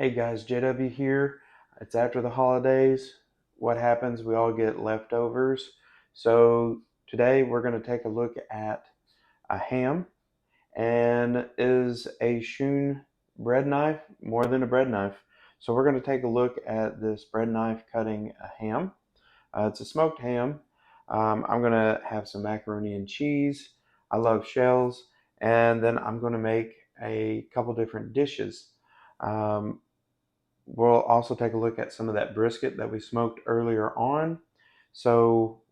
Hey guys, JW here. It's after the holidays. What happens? We all get leftovers. So today we're going to take a look at a ham, and is a Shun bread knife more than a bread knife? So we're going to take a look at this bread knife cutting a ham. It's a smoked ham. I'm going to have some macaroni and cheese. I love shells. And then I'm going to make a couple different dishes. Um, We'll also take a look at some of that brisket that we smoked earlier on. So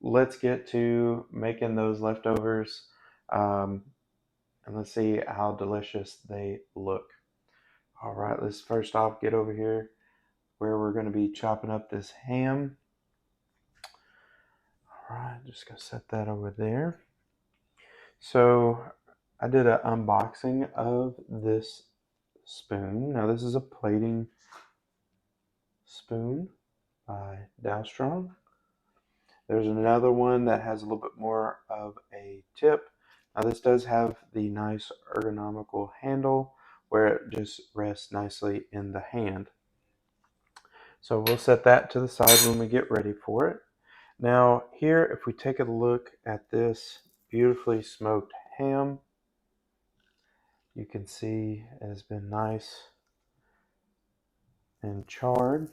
let's get to making those leftovers, um, and let's see how delicious they look. All right, let's first off get over here where we're going to be chopping up this ham. All right, just going to set that over there. So I did an unboxing of this spoon. Now this is a plating spoon by Dowstrong. There's another one that has a little bit more of a tip. Now this does have the nice ergonomical handle where it just rests nicely in the hand. So we'll set that to the side when we get ready for it. Now here, if we take a look at this beautifully smoked ham, you can see it has been nice and charred.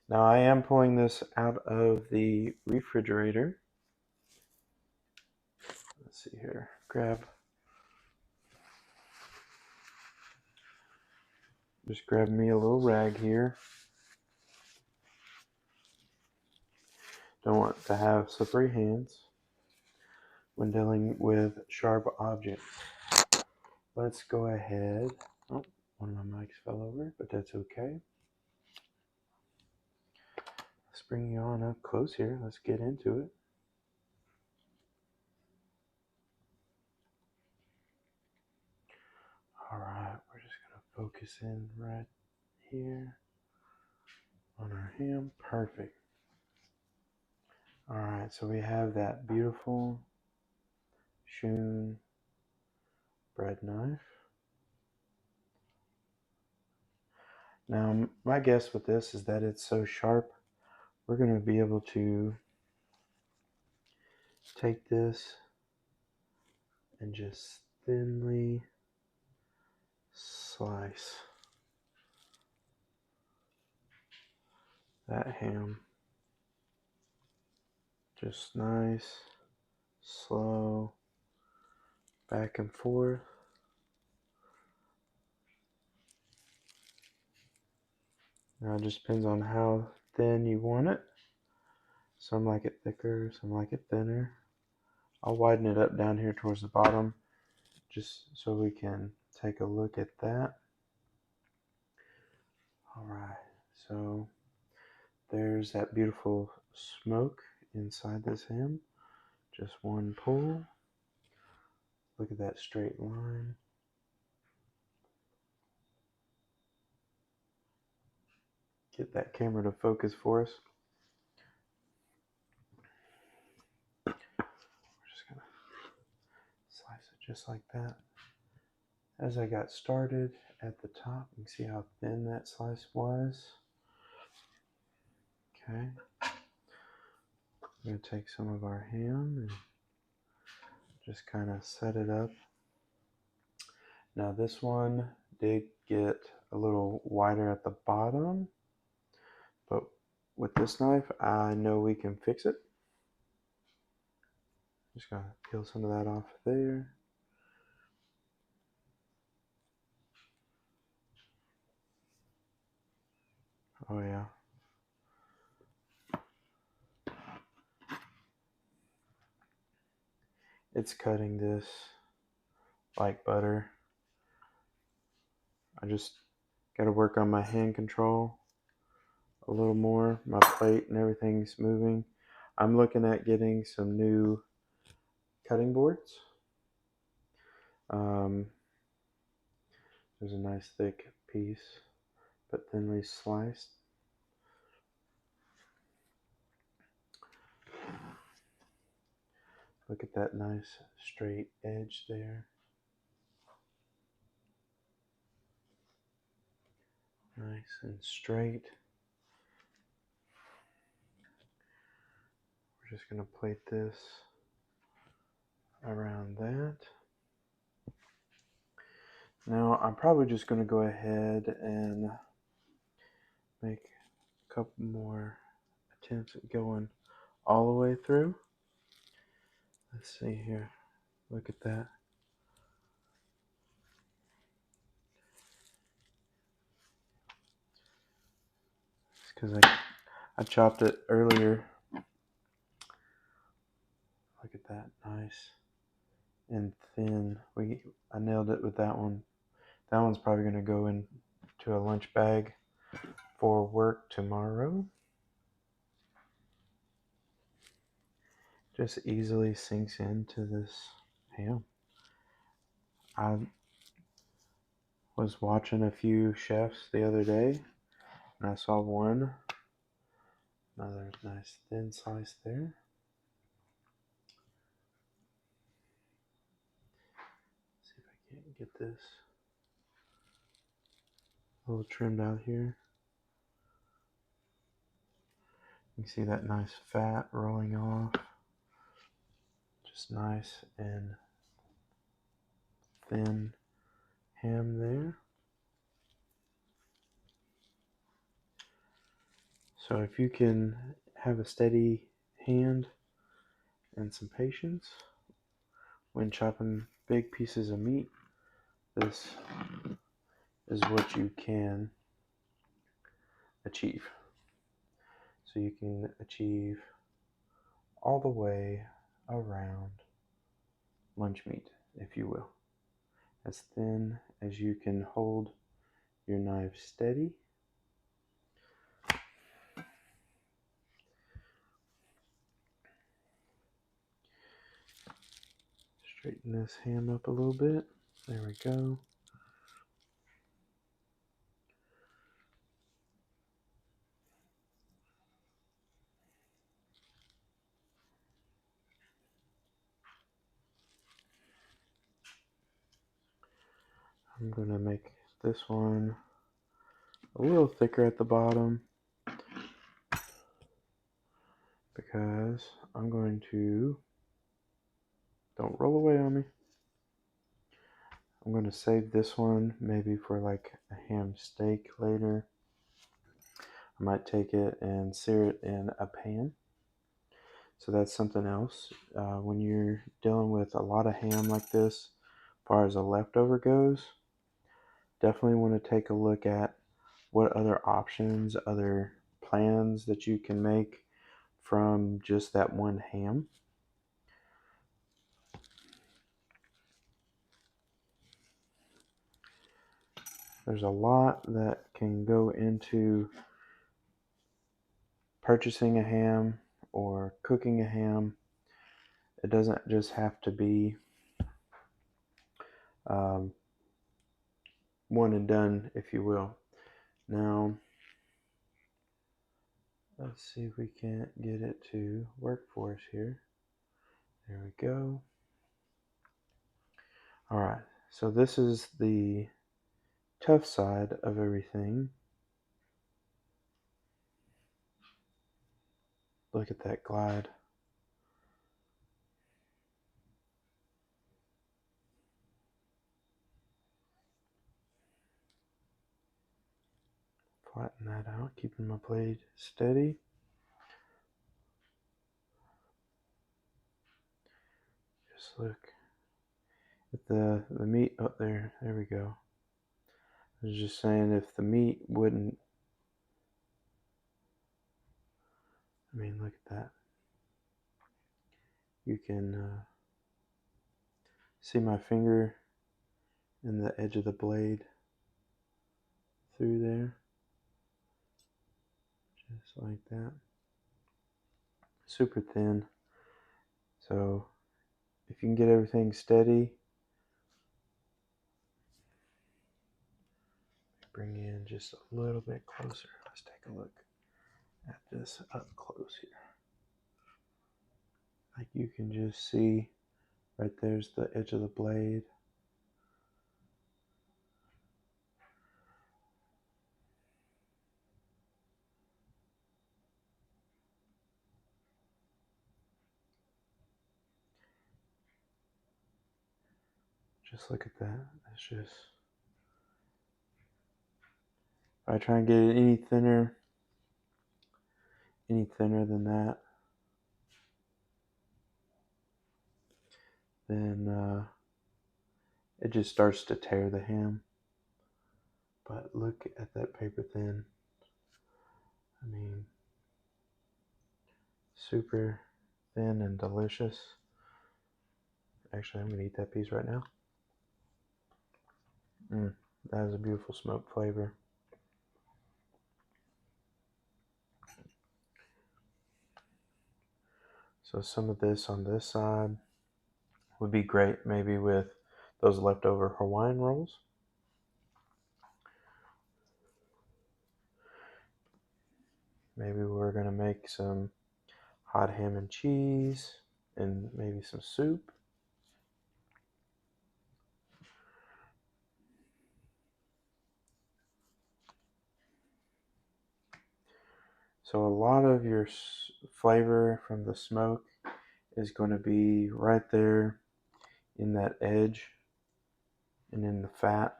Now I am pulling this out of the refrigerator. Let's see here, just grab me a little rag here. Don't want to have slippery hands when dealing with sharp objects. Let's go ahead. Oh, one of my mics fell over, but that's okay. Let's bring you on up close here. Let's get into it. All right, we're just going to focus in right here on our ham. Perfect. All right, so we have that beautiful Shun bread knife. Now, my guess with this is that it's so sharp, we're going to be able to take this and just thinly slice that ham. Just nice, slow, back and forth. Now it just depends on how thin you want it. Some like it thicker, some like it thinner. I'll widen it up down here towards the bottom just so we can take a look at that. Alright, so there's that beautiful smoke inside this ham. Just one pull. Look at that straight line. Get that camera to focus for us. We're just going to slice it just like that. As I got started at the top, you can see how thin that slice was. Okay. I'm going to take some of our ham and just kind of set it up. Now this one did get a little wider at the bottom, but with this knife, I know we can fix it. Just going to peel some of that off there. Oh yeah. It's cutting this like butter. I just got to work on my hand control a little more. My plate and everything's moving. I'm looking at getting some new cutting boards. There's a nice thick piece, but thinly sliced. Look at that nice straight edge there. Nice and straight. We're just going to plate this around that. Now I'm probably just going to go ahead and make a couple more attempts at going all the way through. Let's see here. Look at that. It's because I chopped it earlier. Look at that, nice and thin. I nailed it with that one. That one's probably going to go into a lunch bag for work tomorrow. Just easily sinks into this ham. I was watching a few chefs the other day, and I saw another nice thin slice there. Let's see if I can't get this a little trimmed out here. You can see that nice fat rolling off. Just nice and thin ham there. So if you can have a steady hand and some patience when chopping big pieces of meat, this is what you can achieve. So you can achieve all the way around lunch meat, if you will. As thin as you can hold your knife steady. Straighten this ham up a little bit. There we go. I'm going to make this one a little thicker at the bottom because I'm going to, don't roll away on me. I'm going to save this one maybe for like a ham steak later. I might take it and sear it in a pan. So that's something else. When you're dealing with a lot of ham like this, as far as a leftover goes, definitely want to take a look at what other options, other plans that you can make from just that one ham. There's a lot that can go into purchasing a ham or cooking a ham. It doesn't just have to be one and done, if you will. Now, let's see if we can't get it to work for us here. There we go. All right, so this is the tough side of everything. Look at that glide. Flatten that out, keeping my blade steady. Just look at the meat up there. There we go. I was just saying if the meat wouldn't, I mean, look at that. You can see my finger in the edge of the blade through there. Just like that. Super thin. So if you can get everything steady, bring in just a little bit closer. Let's take a look at this up close here. Like you can just see right there's the edge of the blade. Just look at that. It's just, if I try and get it any thinner than that, then it just starts to tear the ham. But look at that paper thin. I mean, super thin and delicious. Actually, I'm going to eat that piece right now. That is a beautiful smoked flavor. So some of this on this side would be great, maybe with those leftover Hawaiian rolls. Maybe we're going to make some hot ham and cheese and maybe some soup. So a lot of your flavor from the smoke is going to be right there in that edge and in the fat.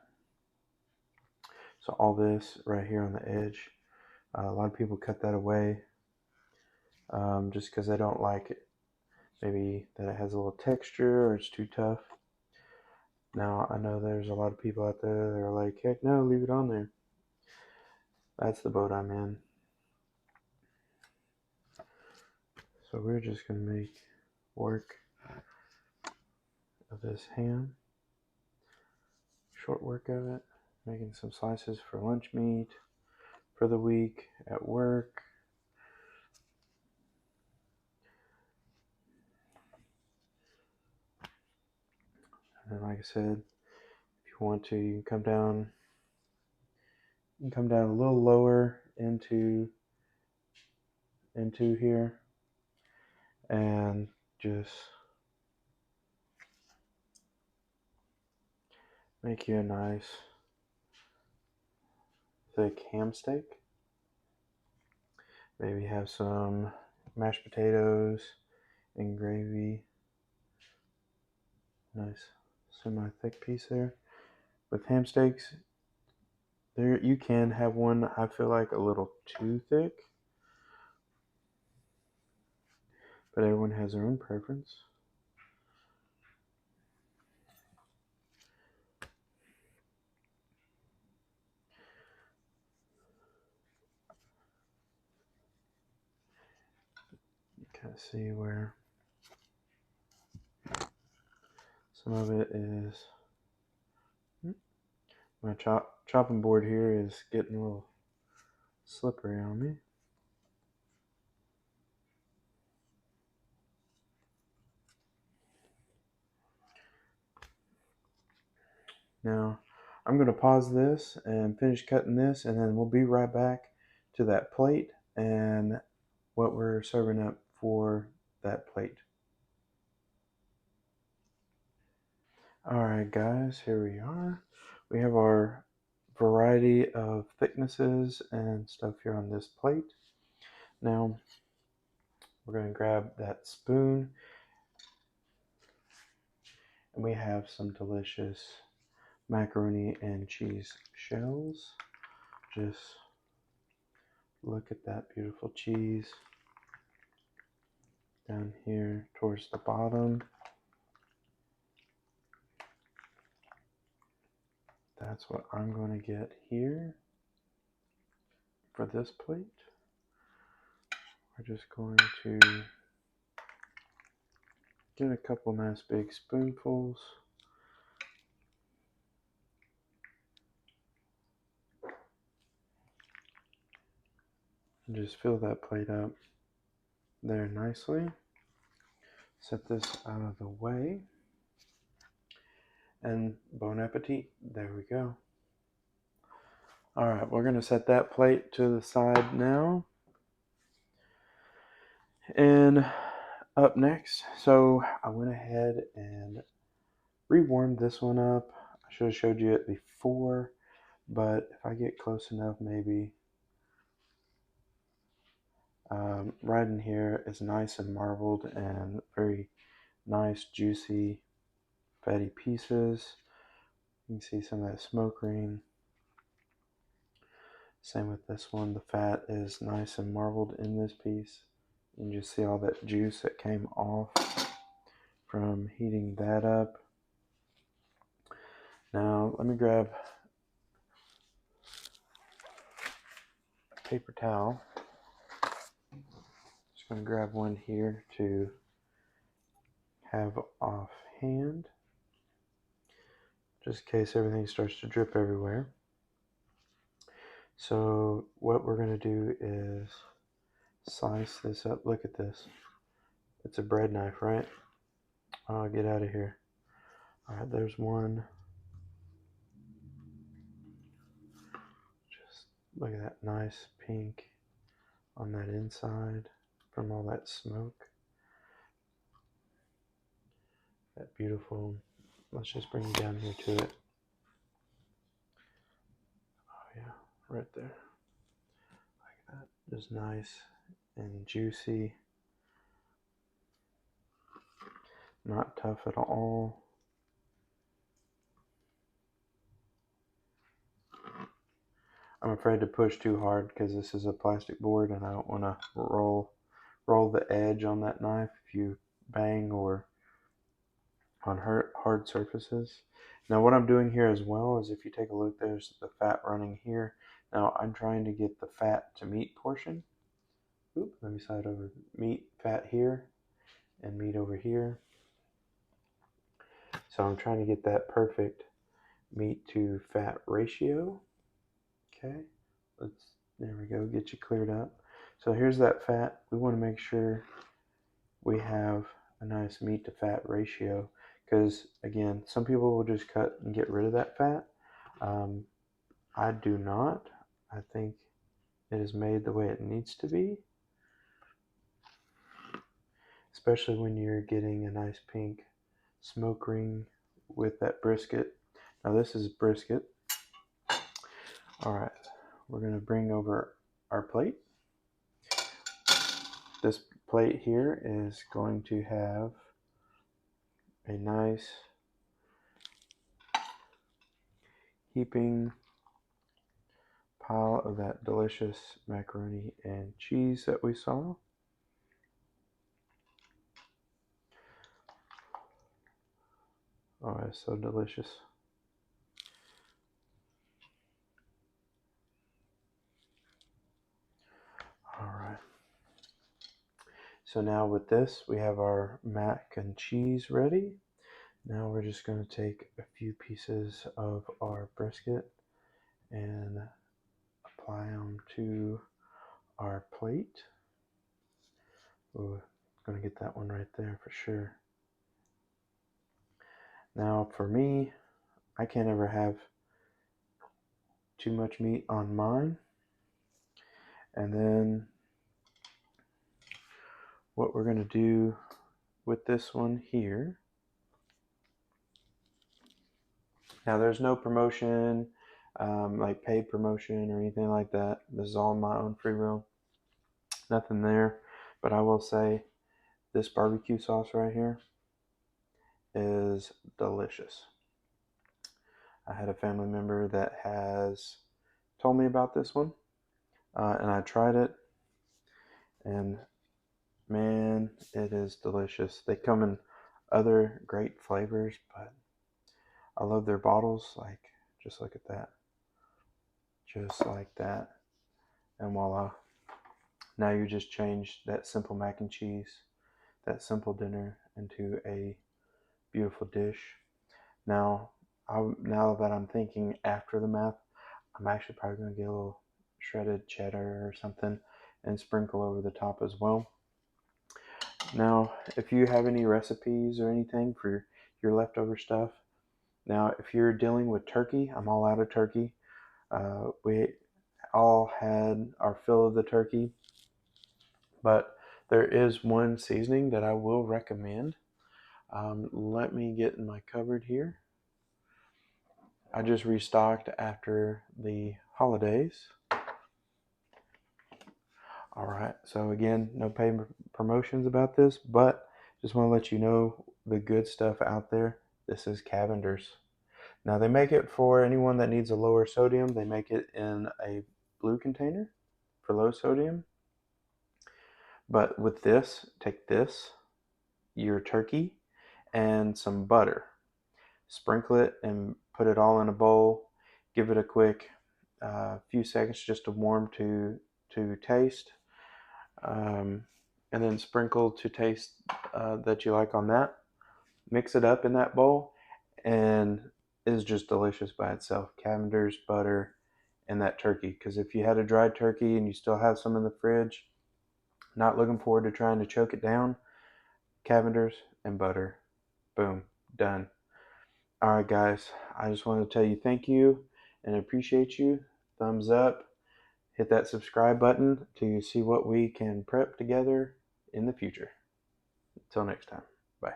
So all this right here on the edge, a lot of people cut that away just because they don't like it. Maybe that it has a little texture or it's too tough. Now, I know there's a lot of people out there that are like, heck no, leave it on there. That's the boat I'm in. So we're just going to make work of this ham. Short work of it. Making some slices for lunch meat for the week at work. And like I said, if you want to, you can come down a little lower into here and just make you a nice thick ham steak. Maybe have some mashed potatoes and gravy. Nice semi-thick piece there. With ham steaks, there you can have one I feel like a little too thick, but everyone has their own preference. You kind of see where some of it is. My chopping board here is getting a little slippery on me. Now, I'm going to pause this and finish cutting this, and then we'll be right back to that plate and what we're serving up for that plate. Alright guys, here we are. We have our variety of thicknesses and stuff here on this plate. Now, we're going to grab that spoon, and we have some delicious macaroni and cheese shells. Just look at that beautiful cheese down here towards the bottom. That's what I'm going to get here for this plate. We're just going to get a couple nice big spoonfuls. And just fill that plate up there nicely. Set this out of the way. And bon appetit. There we go. Alright, we're going to set that plate to the side now. And up next, so I went ahead and rewarmed this one up. I should have showed you it before, but if I get close enough, maybe right in here is nice and marbled and very nice, juicy, fatty pieces. You can see some of that smoke ring. Same with this one. The fat is nice and marbled in this piece. You can just see all that juice that came off from heating that up. Now let me grab a paper towel. Just going to grab one here to have off hand, just in case everything starts to drip everywhere. So what we're going to do is slice this up. Look at this. It's a bread knife, right? Oh, get out of here. All right, there's one. Just look at that nice pink on that inside from all that smoke. That beautiful. Let's just bring it down here to it. Oh yeah, right there. Like that. Just nice and juicy. Not tough at all. I'm afraid to push too hard because this is a plastic board and I don't want to roll the edge on that knife if you bang or on hard surfaces. Now what I'm doing here as well is, if you take a look, there's the fat running here. Now I'm trying to get the fat to meat portion. Oop, let me slide over. Meat, fat here, and meat over here. So I'm trying to get that perfect meat to fat ratio. Okay, there we go, get you cleared up. So here's that fat. We want to make sure we have a nice meat to fat ratio, because again, some people will just cut and get rid of that fat. I do not. I think it is made the way it needs to be, especially when you're getting a nice pink smoke ring with that brisket. Now this is brisket. All right, we're going to bring over our plate. This plate here is going to have a nice heaping pile of that delicious macaroni and cheese that we saw. Oh, it's so delicious. All right. So now with this, we have our mac and cheese ready. Now we're just going to take a few pieces of our brisket and apply them to our plate. Ooh, going to get that one right there for sure. Now for me, I can't ever have too much meat on mine. And then what we're going to do with this one here. Now there's no promotion, like paid promotion or anything like that. This is all my own free will. Nothing there. But I will say this barbecue sauce right here is delicious. I had a family member that has told me about this one, and I tried it, and man, it is delicious. They come in other great flavors, but I love their bottles. Like, just look at that. Just like that. And voila. Now you just changed that simple mac and cheese, that simple dinner, into a beautiful dish. Now that I'm thinking after the math, I'm actually probably going to get a little shredded cheddar or something and sprinkle over the top as well. Now, if you have any recipes or anything for your leftover stuff, now if you're dealing with turkey, I'm all out of turkey. We all had our fill of the turkey, but there is one seasoning that I will recommend. Let me get in my cupboard here. I just restocked after the holidays. All right, so again, no paid promotions about this, but just want to let you know the good stuff out there. This is Cavender's. Now they make it for anyone that needs a lower sodium. They make it in a blue container for low sodium. But with this, take this, your turkey, and some butter. Sprinkle it and put it all in a bowl. Give it a quick few seconds just to warm to taste. And then sprinkle to taste that you like on that. Mix it up in that bowl, and it's just delicious by itself. Cavender's, butter, and that turkey. Because if you had a dried turkey and you still have some in the fridge, not looking forward to trying to choke it down, Cavender's and butter. Boom, done. All right, guys, I just want to tell you thank you and appreciate you. Thumbs up. Hit that subscribe button to see what we can prep together in the future. Until next time, bye.